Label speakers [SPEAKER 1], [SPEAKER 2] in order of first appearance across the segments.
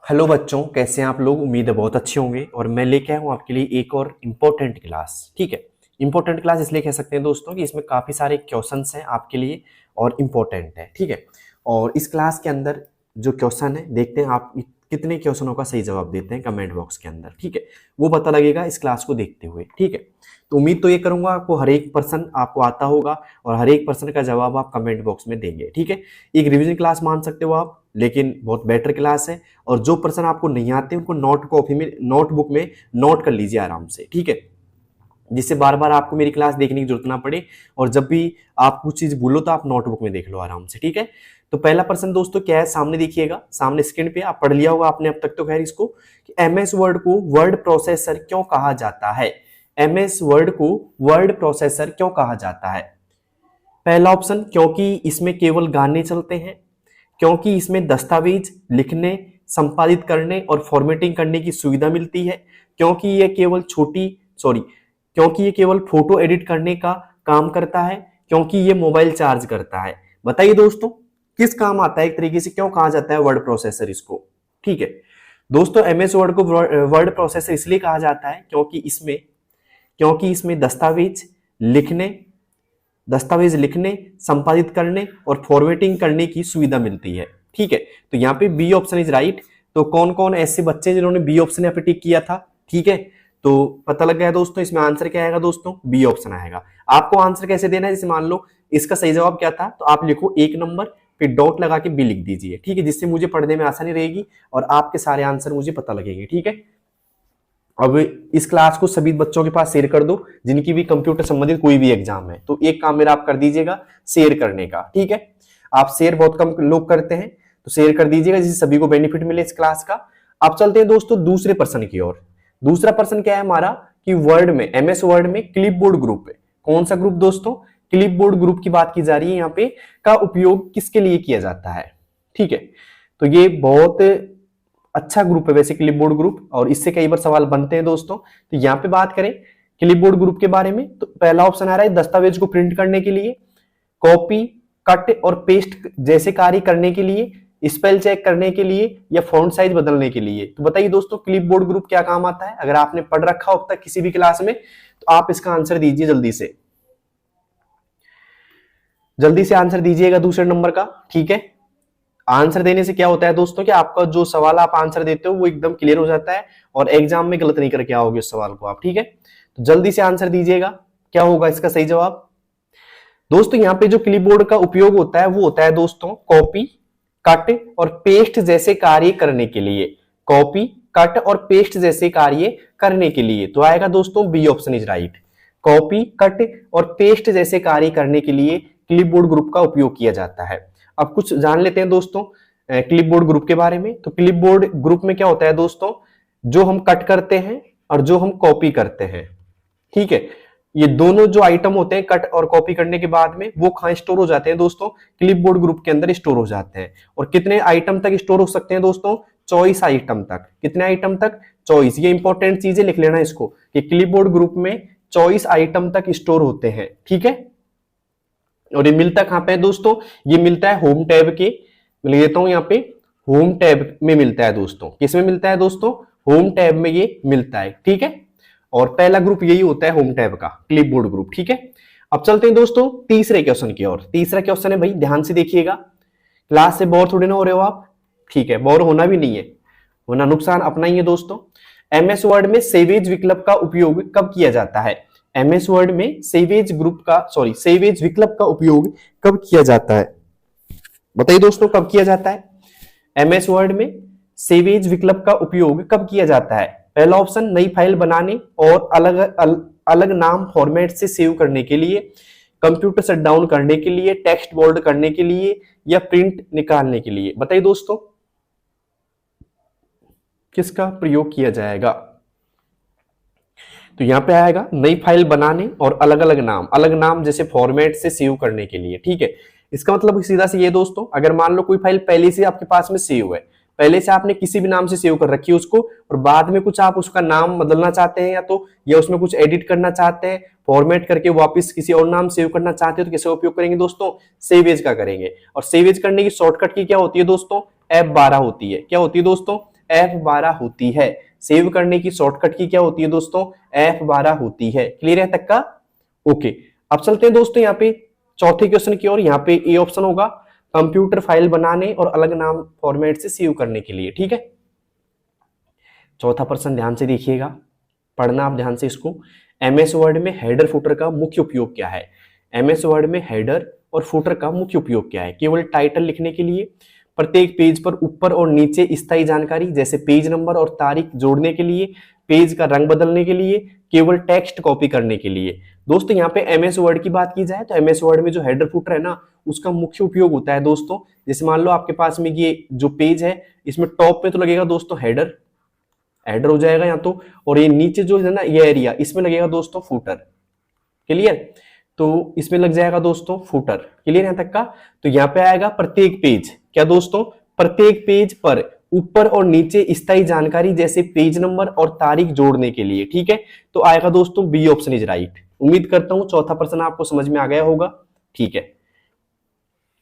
[SPEAKER 1] Hello बच्चों, कैसे हैं आप लोग। उम्मीद है बहुत अच्छे होंगे। और मैं लेके आया हूँ आपके लिए एक और इम्पोर्टेंट क्लास। ठीक है, इम्पोर्टेंट क्लास इसलिए कह सकते हैं दोस्तों कि इसमें काफ़ी सारे क्वेश्चंस हैं आपके लिए और इम्पोर्टेंट है। ठीक है, और इस क्लास के अंदर जो क्वेश्चन है, देखते हैं आप कितने क्वेश्चनों का सही जवाब देते हैं कमेंट बॉक्स के अंदर। ठीक है, वो पता लगेगा इस क्लास को देखते हुए। ठीक है, तो उम्मीद तो ये करूंगा आपको हर एक पर्सन आपको आता होगा और हर एक पर्सन का जवाब आप कमेंट बॉक्स में देंगे। ठीक है, एक रिवीजन क्लास मान सकते हो आप, लेकिन बहुत बेटर क्लास है। और जो पर्सन आपको नहीं आते उनको नोटबुक में नोट कर लीजिए आराम से। ठीक है, जिससे बार बार आपको मेरी क्लास देखने की जरूरत ना पड़े और जब भी आप कुछ चीज भूलो तो आप नोटबुक में देख लो आराम से। ठीक है, तो पहला पर्सन दोस्तों क्या है, सामने देखिएगा, सामने स्क्रीन पे आप पढ़ लिया होगा आपने अब तक तो खैर इसको, कि एमएस वर्ड को वर्ड प्रोसेसर क्यों कहा जाता है। एमएस वर्ड को वर्ड प्रोसेसर क्यों कहा जाता है। पहला ऑप्शन, क्योंकि इसमें केवल गाने चलते हैं, क्योंकि इसमें दस्तावेज लिखने, संपादित करने और फॉर्मेटिंग करने की सुविधा मिलती है, क्योंकि ये केवल फोटो एडिट करने का काम करता है, क्योंकि ये मोबाइल चार्ज करता है। बताइए दोस्तों, किस काम आता है, एक तरीके से क्यों कहा जाता है वर्ड प्रोसेसर इसको। ठीक है दोस्तों, एमएस वर्ड को वर्ड प्रोसेसर इसलिए कहा जाता है क्योंकि इसमें दस्तावेज लिखने, संपादित करने और फॉर्मेटिंग करने की सुविधा मिलती है। ठीक है, तो यहाँ पे बी ऑप्शन इज राइट। तो कौन कौन ऐसे बच्चे जिन्होंने बी ऑप्शन यहाँ पे टिक किया था। ठीक है, तो पता लग गया दोस्तों, इसमें आंसर क्या आएगा दोस्तों, बी ऑप्शन आएगा। आपको आंसर कैसे देना है, जैसे मान लो इसका सही जवाब क्या था, तो आप लिखो 1 नंबर, फिर डॉट लगा के बी लिख दीजिए। ठीक है, जिससे मुझे पढ़ने में आसानी रहेगी और आपके सारे आंसर मुझे पता लगेंगे। ठीक है, अब इस क्लास को सभी बच्चों के पास शेयर कर दो जिनकी भी कंप्यूटर संबंधित कोई भी एग्जाम है। तो एक काम मेरा आप कर दीजिएगा शेयर करने का। ठीक है, आप शेयर बहुत कम लोग करते हैं, तो शेयर कर दीजिएगा जिससे सभी को बेनिफिट मिले इस क्लास का। अब चलते हैं दोस्तों दूसरे पर्सन की ओर। दूसरा पर्सन क्या है हमारा, कि वर्ड में, एमएस वर्ड में क्लिपबोर्ड ग्रुप है। कौन सा ग्रुप दोस्तों, क्लिपबोर्ड ग्रुप की बात की जा रही है यहाँ पे, का उपयोग किसके लिए किया जाता है। ठीक है, तो ये बहुत अच्छा ग्रुप है वैसे क्लिपबोर्ड ग्रुप, और इससे कई बार सवाल बनते हैं दोस्तों। तो यहाँ पे बात करें क्लिपबोर्ड ग्रुप के बारे में, तो पहला ऑप्शन आ रहा है दस्तावेज को प्रिंट करने के लिए, कॉपी, कट और पेस्ट जैसे कार्य करने के लिए, स्पेल चेक करने के लिए, या फॉन्ट साइज बदलने के लिए। तो बताइए दोस्तों, क्लिपबोर्ड ग्रुप क्या काम आता है। अगर आपने पढ़ रखा हो अब तक किसी भी क्लास में, तो आप इसका आंसर दीजिए जल्दी से आंसर दीजिएगा दूसरे नंबर का। ठीक है, आंसर देने से क्या होता है दोस्तों कि आपका जो सवाल आप आंसर देते हो वो एकदम क्लियर हो जाता है और एग्जाम में गलत नहीं करके आओगे उस सवाल को आप। ठीक है, तो जल्दी से आंसर दीजिएगा, क्या होगा इसका सही जवाब। दोस्तों यहाँ पे जो क्लिपबोर्ड का उपयोग होता है वो होता है दोस्तों कॉपी, कट और पेस्ट जैसे कार्य करने के लिए। कॉपी, कट और पेस्ट जैसे कार्य करने के लिए, तो आएगा दोस्तों B option is right. Copy, cut और पेस्ट जैसे कार्य करने के लिए क्लिपबोर्ड ग्रुप का उपयोग किया जाता है। अब कुछ जान लेते हैं दोस्तों क्लिपबोर्ड ग्रुप के बारे में। तो क्लिपबोर्ड ग्रुप में क्या होता है दोस्तों, जो हम कट करते हैं और जो हम कॉपी करते हैं। ठीक है, ये दोनों जो आइटम होते हैं कट और कॉपी करने के बाद में, वो कहां स्टोर हो जाते हैं दोस्तों, क्लिपबोर्ड ग्रुप के अंदर स्टोर हो जाते हैं। और कितने आइटम तक स्टोर हो सकते हैं दोस्तों, 24 आइटम तक। कितने आइटम तक, 24। ये इंपॉर्टेंट चीजें लिख लेना इसको, कि क्लिपबोर्ड ग्रुप में 24 आइटम तक स्टोर होते हैं। ठीक है, और ये मिलता कहां पे है दोस्तों, ये मिलता है होम टैब के, मैं लिख देता हूं यहाँ पे, होम टैब में मिलता है दोस्तों। किसमें मिलता है दोस्तों, होम टैब में ये मिलता है। ठीक है, और पहला ग्रुप यही होता है होम टैब का, क्लिपबोर्ड ग्रुप। ठीक है, अब चलते हैं दोस्तों तीसरे क्वेश्चन की ओर। तीसरा क्वेश्चन है भाई, ध्यान से देखिएगा, क्लास से बोर थोड़ी ना हो रहे हो आप। ठीक है, बोर होना भी नहीं है, होना नुकसान अपना ही है दोस्तों। एमएस वर्ड में सेवेज विकल्प का उपयोग कब किया जाता है। एमएस वर्ड में सेवेज विकल्प का उपयोग कब किया जाता है। बताइए दोस्तों, कब किया जाता है। एमएस वर्ड में सेवेज विकल्प का उपयोग कब किया जाता है। पहला ऑप्शन, नई फाइल बनाने और अलग नाम फॉर्मेट से सेव करने के लिए, कंप्यूटर शट डाउन करने के लिए, टेक्स्ट बोल्ड करने के लिए, या प्रिंट निकालने के लिए। बताइए दोस्तों, किसका प्रयोग किया जाएगा। तो यहां पे आएगा नई फाइल बनाने और अलग नाम जैसे फॉर्मेट से सेव करने के लिए। ठीक है, इसका मतलब सीधा से ये दोस्तों, अगर मान लो कोई फाइल पहले से आपके पास में सेव है, पहले से आपने किसी भी नाम से सेव कर रखी है उसको, और बाद में कुछ आप उसका नाम बदलना चाहते हैं या उसमें कुछ एडिट करना चाहते हैं, फॉर्मेट करके वापस किसी और नाम सेव करना चाहते हैं, तो किसका उपयोग करेंगे दोस्तों, सेवेज का करेंगे। और सेवेज करने की शॉर्टकट की क्या होती है दोस्तों, F12 होती है। क्या होती है दोस्तों, F12 होती है। सेव करने की शॉर्टकट की क्या होती है दोस्तों? F12 होती है। क्लियर है तक का? ओके, अब चलते हैं दोस्तों यहाँ पे चौथे क्वेश्चन की ओर। यहाँ पे ए ऑप्शन होगा कंप्यूटर फाइल बनाने और अलग नाम फॉर्मेट से सेव करने के लिए। ठीक है, चौथा प्रश्न ध्यान से देखिएगा, पढ़ना आप ध्यान से इसको। एमएस वर्ड में हेडर फुटर का मुख्य उपयोग क्या है? एमएस वर्ड में हेडर और फुटर का मुख्य उपयोग क्या है? केवल टाइटल लिखने के लिए, प्रत्येक पेज पर ऊपर और नीचे स्थायी जानकारी जैसे पेज नंबर और तारीख जोड़ने के लिए, पेज का रंग बदलने के लिए, केवल टेक्स्ट कॉपी करने के लिए। दोस्तों यहाँ पे एमएस वर्ड की बात की जाए तो एमएस वर्ड में जो हेडर फुटर है ना, उसका मुख्य उपयोग होता है दोस्तों, जैसे मान लो आपके पास में ये जो पेज है, इसमें टॉप में तो लगेगा दोस्तों हेडर, हेडर हो जाएगा यहाँ तो, और ये नीचे जो है ना ये एरिया, इसमें लगेगा दोस्तों फुटर। क्लियर? तो इसमें लग जाएगा दोस्तों फुटर। क्लियर यहाँ तक का? तो यहाँ पे आएगा प्रत्येक पेज, क्या दोस्तों? प्रत्येक पेज पर ऊपर और नीचे स्थायी जानकारी जैसे पेज नंबर और तारीख जोड़ने के लिए। ठीक है, तो आएगा दोस्तों बी ऑप्शन इज राइट। उम्मीद करता हूं चौथा प्रश्न आपको समझ में आ गया होगा। ठीक है,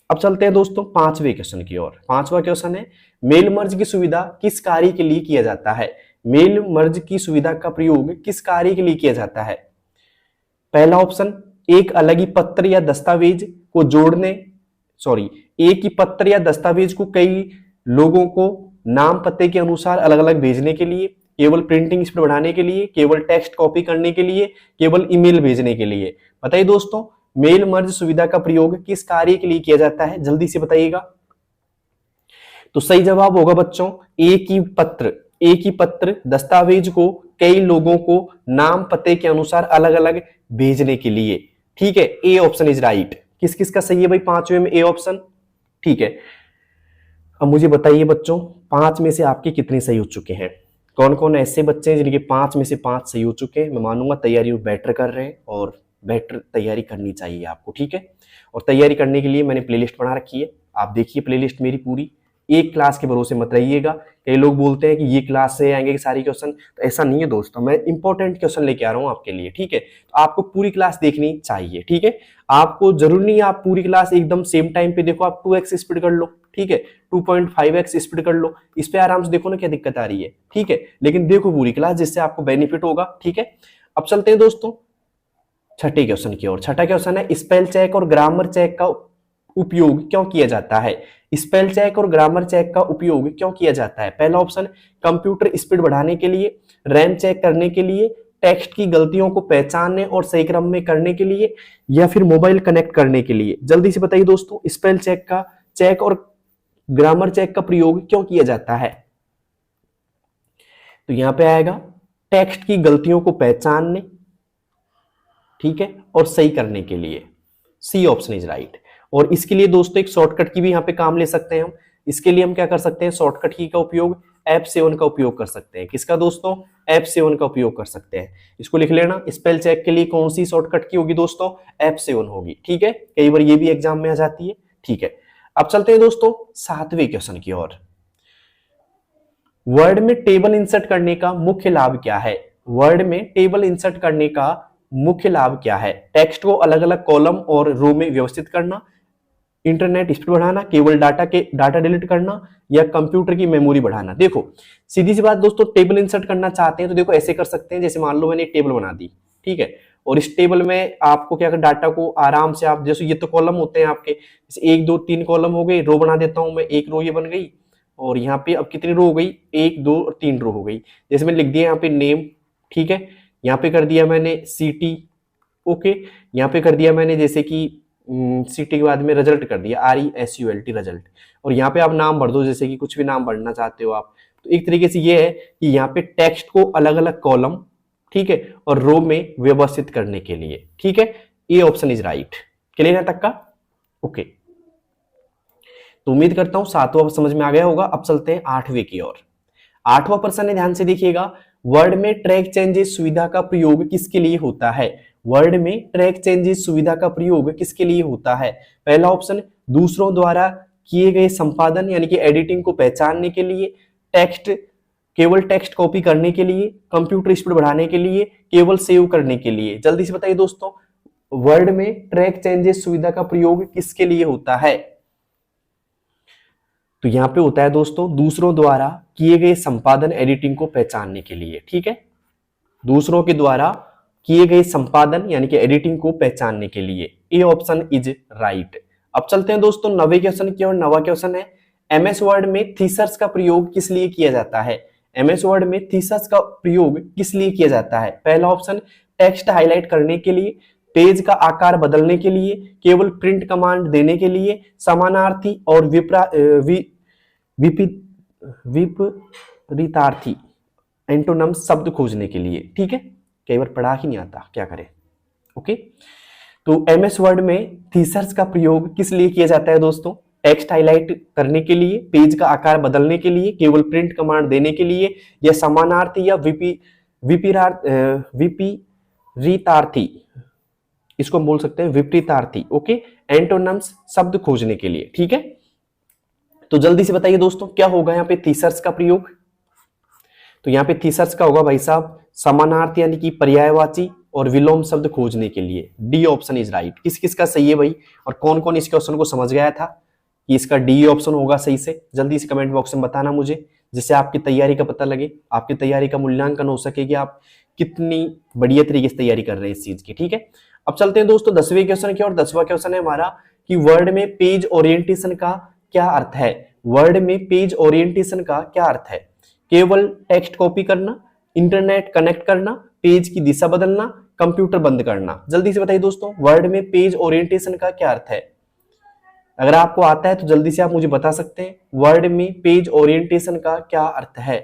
[SPEAKER 1] अब चलते हैं दोस्तों पांचवें क्वेश्चन की ओर। पांचवा क्वेश्चन है मेल मर्ज की सुविधा किस कार्य के लिए किया जाता है? मेल मर्ज की सुविधा का प्रयोग किस कार्य के लिए किया जाता है? पहला ऑप्शन, एक अलग ही पत्र या दस्तावेज को जोड़ने, एक ही पत्र या दस्तावेज को कई लोगों को नाम पते के अनुसार अलग अलग भेजने के लिए, केवल प्रिंटिंग स्पीड बढ़ाने के लिए, केवल टेक्स्ट कॉपी करने के लिए, केवल ईमेल भेजने के लिए। बताइए दोस्तों मेल मर्ज सुविधा का प्रयोग किस कार्य के लिए किया जाता है? जल्दी से बताइएगा। तो सही जवाब होगा बच्चों एक ही पत्र दस्तावेज को कई लोगों को नाम पते के अनुसार अलग अलग भेजने के लिए। ठीक है, ए ऑप्शन इज राइट। किस किस का सही है भाई पांचवे में? A option. ठीक है, अब मुझे बताइए बच्चों 5 में से आपके कितने सही हो चुके हैं? कौन कौन ऐसे बच्चे हैं जिनके 5 में से 5 सही हो चुके हैं? मैं मानूंगा तैयारी बेटर कर रहे हैं और बेटर तैयारी करनी चाहिए आपको। ठीक है, और तैयारी करने के लिए मैंने प्लेलिस्ट बना रखी है, आप देखिए प्लेलिस्ट मेरी पूरी। एक क्लास के भरोसे मत रहिएगा। कई लोग बोलते हैं कि ये क्लास से आएंगे सारी क्वेश्चन, तो ऐसा नहीं है दोस्तों, मैं इंपॉर्टेंट क्वेश्चन लेके आ रहा हूँ आपके लिए। ठीक है, तो आपको पूरी क्लास देखनी चाहिए। ठीक है, आपको जरूरी नहीं है आप पूरी क्लास एकदम सेम टाइम पे देखो, आप 2x स्पीड कर लो। ठीक है, 2.5x स्पीड कर लो, इस पे आराम से देखो ना क्या दिक्कत आ रही है। ठीक है, लेकिन देखो पूरी क्लास जिससे आपको बेनिफिट होगा। ठीक है, अब चलते हैं दोस्तों छठे क्वेश्चन की ओर। छठा क्वेश्चन है स्पेल चेक और ग्रामर चेक का उपयोग क्यों किया जाता है? स्पेल चेक और ग्रामर चेक का उपयोग क्यों किया जाता है? पहला ऑप्शन कंप्यूटर स्पीड बढ़ाने के लिए, रैम चेक करने के लिए, टेक्स्ट की गलतियों को पहचानने और सही क्रम में करने के लिए, या फिर मोबाइल कनेक्ट करने के लिए। जल्दी से बताइए दोस्तों स्पेल चेक और ग्रामर चेक का प्रयोग क्यों किया जाता है? तो यहां पे आएगा टेक्स्ट की गलतियों को पहचानने, ठीक है, और सही करने के लिए। C option is right. और इसके लिए दोस्तों एक शॉर्टकट की भी यहां पे काम ले सकते हैं हम। इसके लिए हम क्या कर सकते हैं? शॉर्टकट की का उपयोग F7 का उपयोग कर सकते हैं। किसका दोस्तों? F7 का उपयोग कर सकते हैं। इसको लिख लेना, स्पेल चेक के लिए कौन सी शॉर्टकट की होगी दोस्तों? F7 होगी। ठीक है, कई बार ये भी एग्जाम में आ जाती है। ठीक है, अब चलते हैं दोस्तों सातवें क्वेश्चन की ओर। वर्ड में टेबल इंसर्ट करने का मुख्य लाभ क्या है? वर्ड में टेबल इंसर्ट करने का मुख्य लाभ क्या है? टेक्स्ट को अलग अलग कॉलम और रो में व्यवस्थित करना, इंटरनेट स्पीड बढ़ाना, केवल डाटा डिलीट करना, या कंप्यूटर की मेमोरी बढ़ाना। देखो सीधी सी बात दोस्तों, टेबल इंसर्ट करना चाहते हैं तो देखो ऐसे कर सकते हैं, जैसे मान लो मैंने एक टेबल बना दी। ठीक है, और इस टेबल में आपको क्या कर, डाटा को आराम से आप, जैसे ये तो कॉलम होते हैं आपके, जैसे 1 2 3 कॉलम हो गए, रो बना देता हूं मैं, एक रो ये बन गई, और यहाँ पे अब कितनी रो हो गई? 1 2 और 3 रो हो गई। जैसे मैंने लिख दिया यहाँ पे नेम, ठीक है, यहाँ पे कर दिया मैंने सिटी, ओके, यहाँ पे कर दिया मैंने जैसे कि सिटी के बाद में रिजल्ट कर दिया RESULT रिजल्ट, और यहाँ पे आप नाम भर दो, जैसे कि कुछ भी नाम भरना चाहते हो आप। तो एक तरीके से ये है कि यहाँ पे टेक्स्ट को अलग अलग कॉलम, ठीक है, और रो में व्यवस्थित करने के लिए। ठीक है, ये ऑप्शन इज राइट। क्लियर है तक का? ओके, तो उम्मीद करता हूं सातवां समझ में आ गया होगा। अब चलते हैं आठवें की ओर। आठवां प्रश्न है, ध्यान से देखिएगा। वर्ड में ट्रैक चेंजेस सुविधा का प्रयोग किसके लिए होता है? वर्ड में ट्रैक चेंजेस सुविधा का प्रयोग किसके लिए होता है? पहला ऑप्शन दूसरों द्वारा किए गए संपादन यानी कि एडिटिंग को पहचानने के लिए, केवल टेक्स्ट कॉपी करने के लिए, कंप्यूटर स्पीड बढ़ाने के लिए, केवल सेव करने के लिए। जल्दी से बताइए दोस्तों वर्ड में ट्रैक चेंजेस सुविधा का प्रयोग किसके लिए होता है? तो यहाँ पे होता है दोस्तों दूसरों द्वारा किए गए संपादन एडिटिंग को पहचानने के लिए, ठीक है, दूसरों के द्वारा किए गए संपादन यानी कि एडिटिंग को पहचानने के लिए। A option is right. अब चलते हैं दोस्तों नवे क्वेश्चन की ओर। नवा क्वेश्चन है एमएस वर्ड में थीसर्स का प्रयोग किस लिए किया जाता है? एमएस वर्ड में थीसर्स का प्रयोग किस लिए किया जाता है? पहला ऑप्शन टेक्स्ट हाईलाइट करने के लिए, पेज का आकार बदलने के लिए, केवल प्रिंट कमांड देने के लिए, समानार्थी और विपरीतार्थी एंटोनम शब्द खोजने के लिए, ठीक है। कई बार पढ़ा ही नहीं आता, क्या करें, ओके। तो एमएस वर्ड में थीसर्स का प्रयोग किस लिए किया जाता है दोस्तों? टेक्स्ट हाईलाइट करने के लिए, पेज का आकार बदलने के लिए, केवल प्रिंट कमांड देने के लिए, या समानार्थी या विपरीतार्थी, इसको हम बोल सकते हैं विपरीतार्थी, ओके, एंटोनम्स शब्द खोजने के लिए, ठीक है। तो जल्दी से बताइए दोस्तों क्या होगा यहाँ पे थीसर्स का प्रयोग? तो यहाँ पे थीसर्स का होगा भाई साहब समानार्थी यानी कि पर्यायवाची और विलोम शब्द खोजने के लिए। D option is right. किस किस का सही है भाई, और कौन कौन इस क्वेश्चन को समझ गया था कि इसका डी ऑप्शन होगा सही से? जल्दी से कमेंट बॉक्स में बताना मुझे, जिससे आपकी तैयारी का पता लगे, आपकी तैयारी का मूल्यांकन हो सके कि आप कितनी बढ़िया तरीके से तैयारी कर रहे हैं इस चीज की, ठीक है। अब चलते हैं दोस्तों 10वें क्वेश्चन की और 10वां क्वेश्चन है हमारा कि वर्ड में पेज ओरिएंटेशन का क्या अर्थ है? वर्ड में पेज ओरिएंटेशन का क्या अर्थ है? केवल टेक्स्ट कॉपी करना, इंटरनेट कनेक्ट करना, पेज की दिशा बदलना, कंप्यूटर बंद करना। जल्दी से बताइए दोस्तों वर्ड में पेज ओरिएंटेशन का क्या अर्थ है? अगर आपको आता है तो जल्दी से आप मुझे बता सकते हैं वर्ड में पेज ओरिएंटेशन का क्या अर्थ है।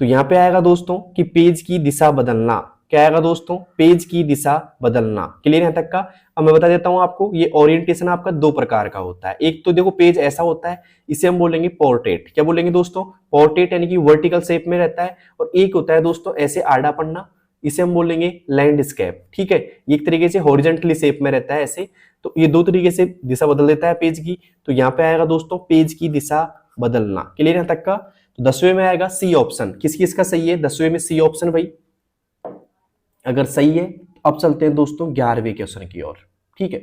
[SPEAKER 1] तो यहां पे आएगा दोस्तों कि पेज की दिशा बदलना। क्या आएगा दोस्तों? पेज की दिशा बदलना। क्लियर है तक का? अब मैं बता देता हूं आपको, ये ओरिएंटेशन आपका दो प्रकार का होता है। एक तो देखो पेज ऐसा होता है, इसे हम बोलेंगे पोर्ट्रेट। क्या बोलेंगे दोस्तों? पोर्ट्रेट यानी कि वर्टिकल शेप में रहता है। और एक होता है दोस्तों ऐसे आड़ा पन्ना, इसे हम बोलेंगे लैंडस्केप, ठीक है। एक तरीके से हॉरिजॉन्टली शेप में रहता है ऐसे। तो ये दो तरीके से दिशा बदल देता है पेज की। तो यहाँ पे आएगा दोस्तों पेज की दिशा बदलना। क्लियर है तक का? तो 10वें में आएगा सी ऑप्शन। किस किस का सही है 10वें में? सी ऑप्शन भाई अगर सही है। अब चलते हैं दोस्तों 11वें क्वेश्चन की ओर, ठीक है।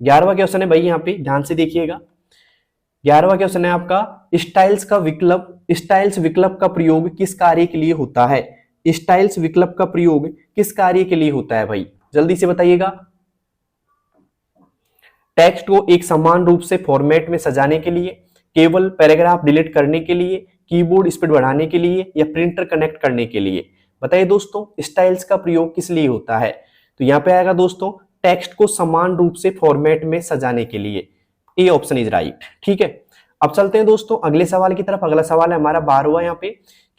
[SPEAKER 1] 11वां क्वेश्चन है भाई, यहाँ पे ध्यान से देखिएगा। 11वां क्वेश्चन है आपका स्टाइल्स विकल्प का प्रयोग किस कार्य के लिए होता है? स्टाइल्स विकल्प का प्रयोग किस कार्य के लिए होता है भाई? जल्दी से बताइएगा। टेक्स्ट को एक समान रूप से फॉर्मेट में सजाने के लिए, केवल पैराग्राफ डिलीट करने के लिए, कीबोर्ड स्पीड बढ़ाने के लिए, या प्रिंटर कनेक्ट करने के लिए। बताइए दोस्तों स्टाइल्स का प्रयोग किस लिए होता है? तो यहाँ पे आएगा दोस्तों टेक्स्ट को समान रूप से फॉर्मेट में सजाने के लिए। ए ऑप्शन इज राइट, ठीक है। अब चलते हैं दोस्तों अगले सवाल की तरफ। अगला सवाल है हमारा 12वां यहाँ पे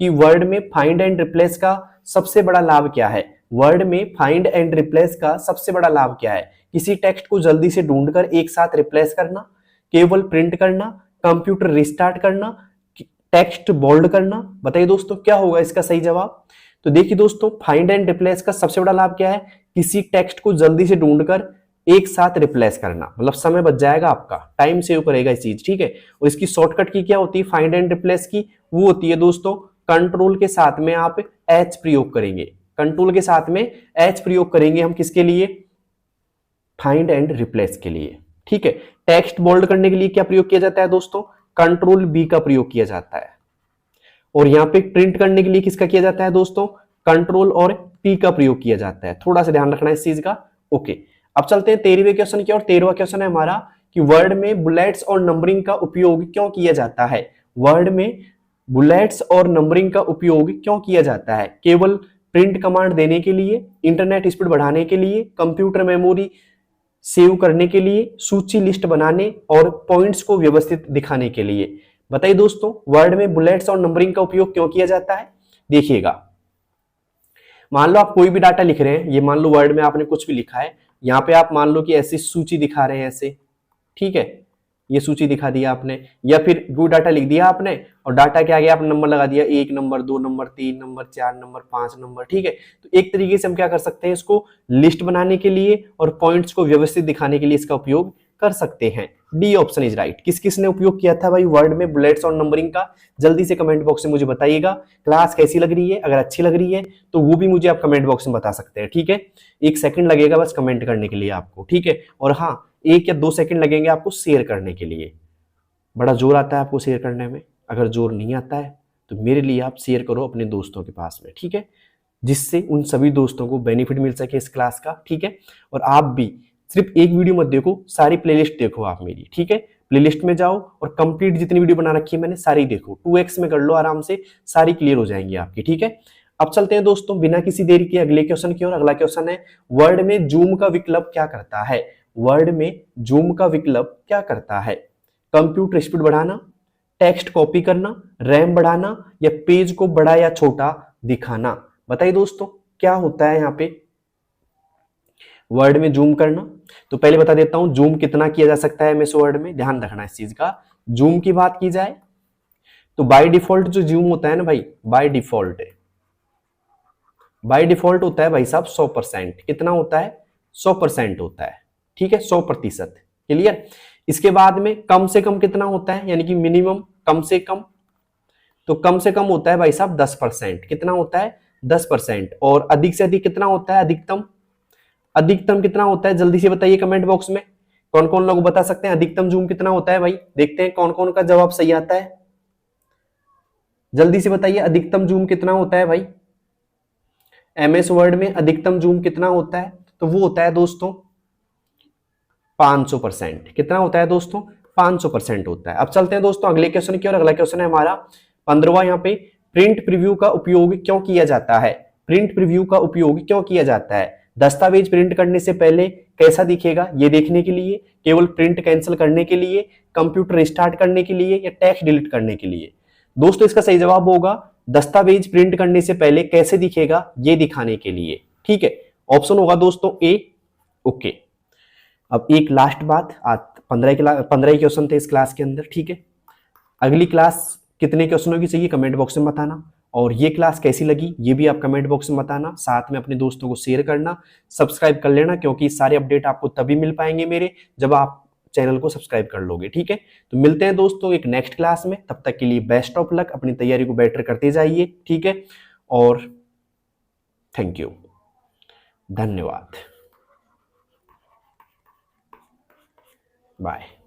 [SPEAKER 1] कि वर्ड में फाइंड एंड रिप्लेस का सबसे बड़ा लाभ क्या है? वर्ड में फाइंड एंड रिप्लेस का सबसे बड़ा लाभ क्या है? किसी टेक्स्ट को जल्दी से ढूंढकर एक साथ रिप्लेस करना, केवल प्रिंट करना, कंप्यूटर रिस्टार्ट करना, टेक्स्ट बोल्ड करना। बताइए दोस्तों क्या होगा इसका सही जवाब? तो देखिए दोस्तों फाइंड एंड रिप्लेस का सबसे बड़ा लाभ क्या है? किसी टेक्स्ट को जल्दी से ढूंढकर एक साथ रिप्लेस करना, मतलब समय बच जाएगा आपका, टाइम सेव करेगा इस चीज, ठीक है। और इसकी शॉर्टकट की क्या होती है फाइंड एंड रिप्लेस की? वो होती है दोस्तों कंट्रोल के साथ में आप एच प्रयोग करेंगे। कंट्रोल के साथ में एच प्रयोग करेंगे हम किसके लिए? फाइंड एंड रिप्लेस के लिए, ठीक है। टेक्स्ट बोल्ड करने के लिए क्या प्रयोग किया जाता है दोस्तों? कंट्रोल बी का प्रयोग किया जाता है। और यहाँ पे प्रिंट करने के लिए किसका किया जाता है दोस्तों? कंट्रोल और पी का प्रयोग किया जाता है। थोड़ा सा ध्यान रखना इस चीज का, ओके। अब चलते हैं 13वें क्वेश्चन की और 13वां क्वेश्चन है हमारा कि वर्ड में बुलेट्स और नंबरिंग का उपयोग क्यों किया जाता है? वर्ड में बुलेट्स और नंबरिंग का उपयोग क्यों किया जाता है? केवल प्रिंट कमांड देने के लिए, इंटरनेट स्पीड बढ़ाने के लिए, कंप्यूटर मेमोरी सेव करने के लिए, सूची लिस्ट बनाने और पॉइंट्स को व्यवस्थित दिखाने के लिए। बताइए दोस्तों वर्ड में बुलेट्स और नंबरिंग का उपयोग क्यों किया जाता है? देखिएगा, मान लो आप कोई भी डाटा लिख रहे हैं, ये मान लो वर्ड में आपने कुछ भी लिखा है, यहाँ पे आप मान लो कि ऐसी सूची दिखा रहे हैं ऐसे, ठीक है, ये सूची दिखा दिया आपने, या फिर वो डाटा लिख दिया आपने और डाटा के आगे आपने नंबर लगा दिया 1 number 2 number 3 number 4 number 5 number, ठीक है। तो एक तरीके से हम क्या कर सकते हैं, इसको लिस्ट बनाने के लिए और पॉइंट्स को व्यवस्थित दिखाने के लिए इसका उपयोग कर सकते हैं। D option is right. किस किस ने उपयोग किया था भाई वर्ड में बुलेट्स और नंबरिंग का? जल्दी से कमेंट बॉक्स में मुझे बताइएगा। क्लास कैसी लग रही है? अगर अच्छी लग रही है तो वो भी मुझे आप कमेंट बॉक्स में बता सकते हैं, ठीक है। 1 सेकंड लगेगा बस कमेंट करने के लिए आपको, ठीक है। और हाँ 1 या 2 सेकंड लगेंगे आपको शेयर करने के लिए, बड़ा जोर आता है आपको शेयर करने में। अगर जोर नहीं आता है तो मेरे लिए आप शेयर करो अपने दोस्तों के पास में, ठीक है, जिससे उन सभी दोस्तों को बेनिफिट मिल सके इस क्लास का, ठीक है। और आप भी सिर्फ एक वीडियो मत देखो, सारी प्लेलिस्ट देखो आप मेरी, ठीक है। प्लेलिस्ट में जाओ और कंप्लीट जितनी वीडियो बना रखी है मैंने सारी देखो, 2x में कर लो आराम से, सारी क्लियर हो जाएंगी आपकी, ठीक है। अब चलते हैं दोस्तों बिना किसी देरी के अगले क्वेश्चन की ओर। अगला क्वेश्चन है, वर्ड में जूम का विकल्प क्या करता है? वर्ड में जूम का विकल्प क्या करता है? कंप्यूटर स्पीड बढ़ाना, टेक्स्ट कॉपी करना, रैम बढ़ाना, या पेज को बड़ा या छोटा दिखाना? बताइए दोस्तों क्या होता है यहाँ पे वर्ड में जूम करना। तो पहले बता देता हूं जूम कितना किया जा सकता है एमएस वर्ड में, ध्यान रखना इस चीज का। जूम की बात की जाए तो बाय डिफॉल्ट जो जूम होता है ना भाई, बाय डिफॉल्ट होता है भाई साहब 100%। कितना होता है? 100% होता है, ठीक है, 100%। क्लियर? इसके बाद में कम से कम कितना होता है, यानी कि मिनिमम कम से कम, तो कम से कम होता है भाई साहब 10%। कितना होता है? 10%। और अधिक से अधिक कितना होता है? अधिकतम, अधिकतम कितना होता है? जल्दी से बताइए कमेंट बॉक्स में, कौन कौन लोग बता सकते हैं अधिकतम जूम कितना होता है भाई? देखते हैं कौन कौन का जवाब सही आता है, जल्दी से बताइए अधिकतम जूम कितना होता है भाई? एमएस वर्ड में अधिकतम जूम कितना होता है? तो वो होता है दोस्तों 500%। कितना होता है दोस्तों? 500% होता है। अब चलते हैं दोस्तों अगले क्वेश्चन की ओर। अगला क्वेश्चन है हमारा 15वां, यहाँ पे प्रिंट प्रीव्यू का उपयोग क्यों किया जाता है? प्रिंट प्रीव्यू का उपयोग क्यों किया जाता है? दस्तावेज प्रिंट करने से पहले कैसा दिखेगा ये देखने के लिए, केवल प्रिंट कैंसिल करने के लिए, कंप्यूटर रिस्टार्ट करने के लिए, या टेक्स्ट डिलीट करने के लिए? दोस्तों इसका सही जवाब होगा दस्तावेज प्रिंट करने से पहले कैसे दिखेगा ये दिखाने के लिए, ठीक है। ऑप्शन होगा दोस्तों ए। ओके, अब एक लास्ट बात, आज 15 क्वेश्चन थे इस क्लास के अंदर, ठीक है। अगली क्लास कितने क्वेश्चनों की चाहिए कमेंट बॉक्स में बताना, और ये क्लास कैसी लगी ये भी आप कमेंट बॉक्स में बताना। साथ में अपने दोस्तों को शेयर करना, सब्सक्राइब कर लेना, क्योंकि सारे अपडेट आपको तभी मिल पाएंगे मेरे जब आप चैनल को सब्सक्राइब कर लोगे, ठीक है। तो मिलते हैं दोस्तों एक नेक्स्ट क्लास में, तब तक के लिए बेस्ट ऑफ लक, अपनी तैयारी को बेटर करते जाइए, ठीक है। और थैंक यू, धन्यवाद, बाय।